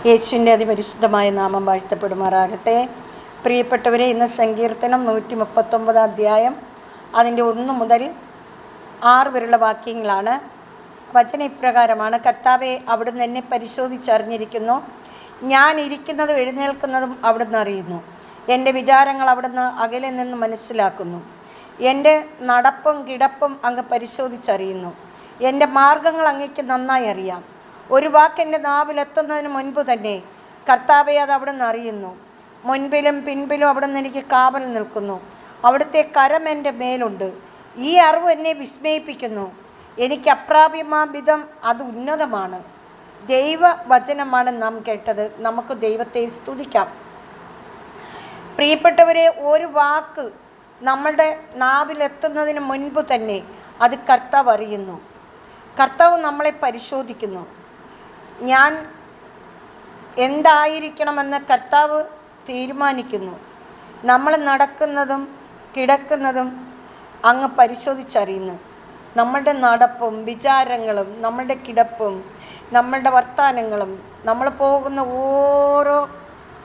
യേശുവിൻ്റെ അതിപരിശുദ്ധമായ നാമം വാഴ്ത്തപ്പെടുമാറാകട്ടെ. പ്രിയപ്പെട്ടവരെ, ഇന്ന് സങ്കീർത്തനം 139 അധ്യായം അതിൻ്റെ 1 മുതൽ 6 വരെയുള്ള വാക്യങ്ങളാണ്. വചനം ഇപ്രകാരമാണ്: കർത്താവെ, അവിടുന്ന് എന്നെ പരിശോധിച്ചറിഞ്ഞിരിക്കുന്നു. ഞാൻ ഇരിക്കുന്നതും എഴുന്നേൽക്കുന്നതും അവിടുന്ന് അറിയുന്നു. എൻ്റെ വിചാരങ്ങൾ അവിടുന്ന് അകലെ നിന്ന് മനസ്സിലാക്കുന്നു. എൻ്റെ നടപ്പും കിടപ്പും അങ്ങ് പരിശോധിച്ചറിയുന്നു. എൻ്റെ മാർഗങ്ങൾ അങ്ങയ്ക്ക് നന്നായി അറിയാം. ഒരു വാക്ക് എൻ്റെ നാവിലെത്തുന്നതിന് മുൻപ് തന്നെ കർത്താവെ അത് അവിടുന്ന് അറിയുന്നു. മുൻപിലും പിൻപിലും അവിടുന്ന് എനിക്ക് കാവൽ നിൽക്കുന്നു. അവിടുത്തെ കരം എൻ്റെ മേലുണ്ട്. ഈ അറിവ് എന്നെ വിസ്മയിപ്പിക്കുന്നു. എനിക്ക് അപ്രാപ്യമാം വിധം അത് ഉന്നതമാണ്. ദൈവവചനമാണ് നാം കേട്ടത്. നമുക്ക് ദൈവത്തെ സ്തുതിക്കാം. പ്രിയപ്പെട്ടവരെ, ഒരു വാക്ക് നമ്മളുടെ നാവിലെത്തുന്നതിന് മുൻപ് തന്നെ അത് കർത്താവ് അറിയുന്നു. കർത്താവ് നമ്മളെ പരിശോധിക്കുന്നു. ഞാൻ എന്തായിരിക്കണമെന്ന് കർത്താവ് തീരുമാനിക്കുന്നു. നമ്മൾ നടക്കുന്നതും കിടക്കുന്നതും അങ്ങ് പരിശോധിച്ചറിയുന്നു. നമ്മളുടെ നടപ്പും വിചാരങ്ങളും നമ്മളുടെ കിടപ്പും നമ്മളുടെ വർത്തമാനങ്ങളും നമ്മൾ പോകുന്ന ഓരോ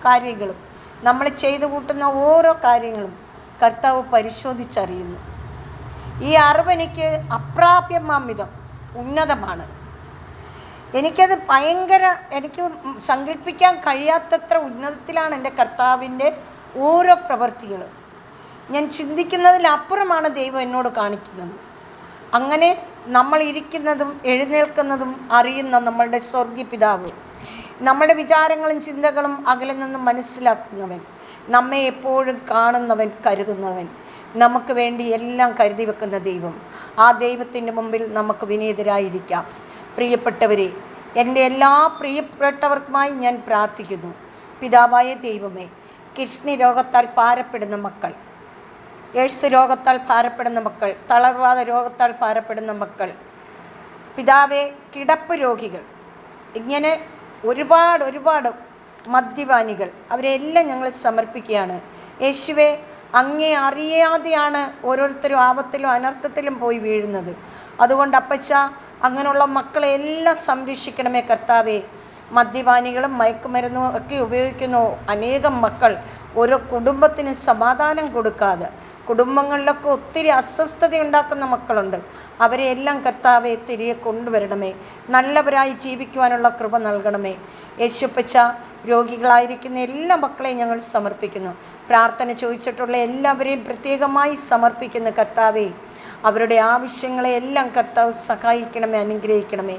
കാര്യങ്ങളും നമ്മൾ ചെയ്തു കൂട്ടുന്ന ഓരോ കാര്യങ്ങളും കർത്താവ് പരിശോധിച്ചറിയുന്നു. ഈ അറിവെനിക്ക് അപ്രാപ്യമാം വിധം ഉന്നതമാണ്. എനിക്കത് എനിക്ക് സങ്കല്പിക്കാൻ കഴിയാത്തത്ര ഉന്നതത്തിലാണ് എൻ്റെ കർത്താവിൻ്റെ ഓരോ പ്രവൃത്തികളും. ഞാൻ ചിന്തിക്കുന്നതിലപ്പുറമാണ് ദൈവം എന്നോട് കാണിക്കുന്നത്. അങ്ങനെ നമ്മൾ ഇരിക്കുന്നതും എഴുന്നേൽക്കുന്നതും അറിയുന്ന നമ്മളുടെ സ്വർഗീയ പിതാവ്, നമ്മുടെ വിചാരങ്ങളും ചിന്തകളും അകലെ നിന്നും മനസ്സിലാക്കുന്നവൻ, നമ്മെ എപ്പോഴും കാണുന്നവൻ, കരുതുന്നവൻ, നമുക്ക് വേണ്ടി എല്ലാം കരുതി വെക്കുന്ന ദൈവം, ആ ദൈവത്തിൻ്റെ മുമ്പിൽ നമുക്ക് വിനീതരായിരിക്കാം. പ്രിയപ്പെട്ടവരെ, എൻ്റെ എല്ലാ പ്രിയപ്പെട്ടവർക്കുമായി ഞാൻ പ്രാർത്ഥിക്കുന്നു. പിതാവായ ദൈവമേ, കിഡ്നി രോഗത്താൽ ഭാരപ്പെടുന്ന മക്കൾ, എയ്ഡ്സ് രോഗത്താൽ ഭാരപ്പെടുന്ന മക്കൾ, തളർവാദ രോഗത്താൽ ഭാരപ്പെടുന്ന മക്കൾ, പിതാവേ, കിടപ്പ് രോഗികൾ, ഇങ്ങനെ ഒരുപാട് മദ്യപാനികൾ, അവരെല്ലാം ഞങ്ങൾ സമർപ്പിക്കുകയാണ്. യേശുവേ, അങ്ങേ അറിയാതെയാണ് ഓരോരുത്തരും ആപത്തിലും അനർത്ഥത്തിലും പോയി വീഴുന്നത്. അതുകൊണ്ട് അപ്പച്ച, അങ്ങനെയുള്ള മക്കളെ എല്ലാം സംരക്ഷിക്കണമേ കർത്താവേ. മദ്യപാനികളും മയക്കുമരുന്നും ഒക്കെ ഉപയോഗിക്കുന്ന അനേകം മക്കൾ ഓരോ കുടുംബത്തിന് സമാധാനം കൊടുക്കാതെ കുടുംബങ്ങളിലൊക്കെ ഒത്തിരി അസ്വസ്ഥത ഉണ്ടാക്കുന്ന മക്കളുണ്ട്. അവരെ എല്ലാം കർത്താവെ തിരികെ കൊണ്ടുവരണമേ. നല്ലവരായി ജീവിക്കുവാനുള്ള കൃപ നൽകണമേ. യേശുപ്പച്ച, രോഗികളായിരിക്കുന്ന എല്ലാ മക്കളെയും ഞങ്ങൾ സമർപ്പിക്കുന്നു. പ്രാർത്ഥന ചോദിച്ചിട്ടുള്ള എല്ലാവരെയും പ്രത്യേകമായി സമർപ്പിക്കുന്നു കർത്താവെ. അവരുടെ ആവശ്യങ്ങളെ എല്ലാം കർത്താവ് സഹായിക്കണമേ, അനുഗ്രഹിക്കണമേ.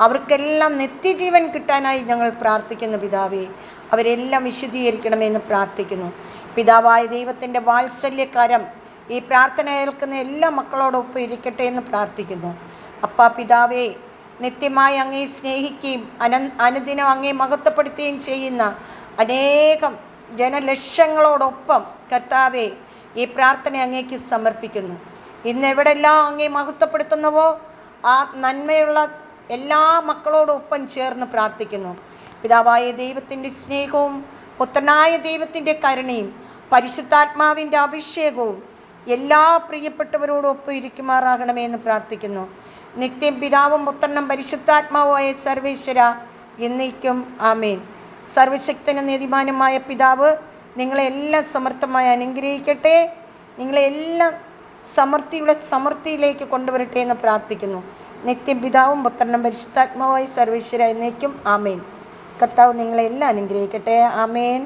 അവർക്കെല്ലാം നിത്യജീവൻ കിട്ടാനായി ഞങ്ങൾ പ്രാർത്ഥിക്കുന്നു പിതാവേ. അവരെല്ലാം വിശുദ്ധീകരിക്കണമേ എന്ന് പ്രാർത്ഥിക്കുന്നു. പിതാവായ ദൈവത്തിൻ്റെ വാത്സല്യകരം ഈ പ്രാർത്ഥന കേൾക്കുന്ന എല്ലാ മക്കളോടൊപ്പം ഇരിക്കട്ടെ എന്ന് പ്രാർത്ഥിക്കുന്നു. അപ്പാ പിതാവേ, നിത്യമായി അങ്ങേ സ്നേഹിക്കുകയും അനുദിനം അങ്ങേ മഹത്വപ്പെടുത്തുകയും ചെയ്യുന്ന അനേകം ജനലക്ഷങ്ങളോടൊപ്പം കർത്താവേ, ഈ പ്രാർത്ഥന അങ്ങേക്ക് സമർപ്പിക്കുന്നു. ഇന്ന് എവിടെല്ലാം അങ്ങേ മഹത്വപ്പെടുത്തുന്നുവോ ആ നന്മയുള്ള എല്ലാ മക്കളോടൊപ്പം ചേർന്ന് പ്രാർത്ഥിക്കുന്നു. പിതാവായ ദൈവത്തിൻ്റെ സ്നേഹവും പുത്രനായ ദൈവത്തിൻ്റെ കരുണയും പരിശുദ്ധാത്മാവിൻ്റെ അഭിഷേകവും എല്ലാ പ്രിയപ്പെട്ടവരോടൊപ്പം ഇരിക്കുമാറാകണമേ എന്ന് പ്രാർത്ഥിക്കുന്നു. നിത്യം പിതാവും പുത്രനും പരിശുദ്ധാത്മാവുമായ സർവേശ്വര എന്നേക്കും ആമേൻ. സർവശക്തനും നീതിമാനുമായ പിതാവ് നിങ്ങളെല്ലാം സമർത്ഥമായി അനുഗ്രഹിക്കട്ടെ. നിങ്ങളെല്ലാം സമൃദ്ധിയിലേക്ക് കൊണ്ടുവരട്ടെ എന്ന് പ്രാർത്ഥിക്കുന്നു. നിത്യം പിതാവും പുത്രനും പരിശുദ്ധാത്മാവായ സർവേശ്വര എന്നേക്കും ആമേൻ. കർത്താവ് നിങ്ങളെല്ലാം അനുഗ്രഹിക്കട്ടെ. ആമേൻ.